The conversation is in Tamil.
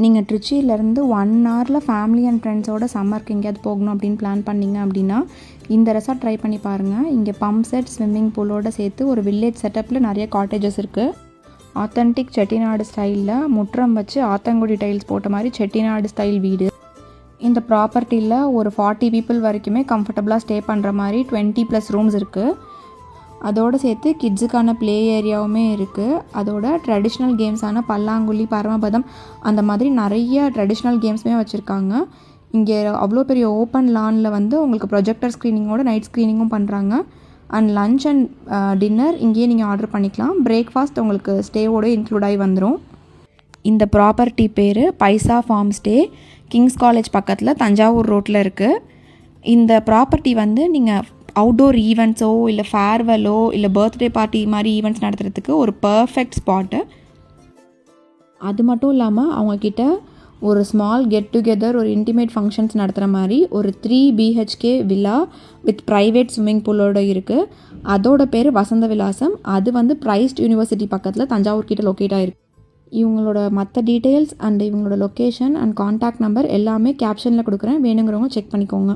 நீங்கள் ட்ரிச்சியிலேருந்து 1 ஹவரில் ஃபேமிலி அண்ட் ஃப்ரெண்ட்ஸோட சம்மருக்கு எங்கேயாவது போகணும் அப்படின்னு பிளான் பண்ணிங்க அப்படின்னா இந்த ரெசார்ட் ட்ரை பண்ணி பாருங்கள். இங்கே பம்ப் செட், ஸ்விம்மிங் பூலோடு சேர்த்து ஒரு வில்லேஜ் செட்டப்பில் நிறைய காட்டேஜஸ் இருக்குது. ஆத்தென்டிக் செட்டிநாடு ஸ்டைலில் முற்றம் வச்சு ஆத்தங்குடி டைல்ஸ் போட்ட மாதிரி செட்டிநாடு ஸ்டைல் வீடு. இந்த ப்ராப்பர்ட்டியில் ஒரு 40 பீப்புள் வரைக்குமே கம்ஃபர்டபுளாக ஸ்டே பண்ணுற மாதிரி 20+ ரூம்ஸ் இருக்குது. அதோடு சேர்த்து கிட்ஸுக்கான ப்ளே ஏரியாவுமே இருக்குது. அதோட ட்ரெடிஷ்னல் கேம்ஸான பல்லாங்குழி, பரமபதம் அந்த மாதிரி நிறைய ட்ரெடிஷ்னல் கேம்ஸுமே வச்சுருக்காங்க. இங்கே அவ்வளோ பெரிய ஓப்பன் லானில் வந்து உங்களுக்கு ப்ரொஜெக்டர் ஸ்க்ரீனிங்கோட நைட் ஸ்க்ரீனிங்கும் பண்ணுறாங்க. அண்ட் லன்ச் அண்ட் டின்னர் இங்கேயே நீங்கள் ஆர்டர் பண்ணிக்கலாம். பிரேக்ஃபாஸ்ட் உங்களுக்கு ஸ்டேவோடு இன்க்ளூட் ஆகி வந்துடும். இந்த ப்ராப்பர்ட்டி பேர் பைசா ஃபார்ம் ஸ்டே, கிங்ஸ் காலேஜ் பக்கத்தில் தஞ்சாவூர் ரோட்டில் இருக்குது. இந்த ப்ராப்பர்ட்டி வந்து நீங்கள் அவுட்டோர் ஈவெண்ட்ஸோ இல்லை ஃபேர்வெல்லோ இல்லை பர்த்டே பார்ட்டி மாதிரி ஈவெண்ட்ஸ் நடத்துகிறதுக்கு ஒரு பர்ஃபெக்ட் ஸ்பாட்டு. அது மட்டும் இல்லாமல் அவங்கக்கிட்ட ஒரு ஸ்மால் கெட் டுகெதர், ஒரு இன்டிமேட் ஃபங்க்ஷன்ஸ் நடத்துகிற மாதிரி ஒரு 3 BHK villa with private swimming பூலோடு இருக்குது. அதோட பேர் வசந்த விலாசம். அது வந்து பிரைஸ்ட் யூனிவர்சிட்டி பக்கத்தில் தஞ்சாவூர் கிட்ட லொக்கேட் ஆகிருக்கு. இவங்களோட மற்ற டீட்டெயில்ஸ் அண்ட் இவங்களோட லொக்கேஷன் அண்ட் கான்டாக்ட் நம்பர் எல்லாமே கேப்ஷனில் கொடுக்குறேன். வேணுங்கிறவங்க செக் பண்ணிக்கோங்க.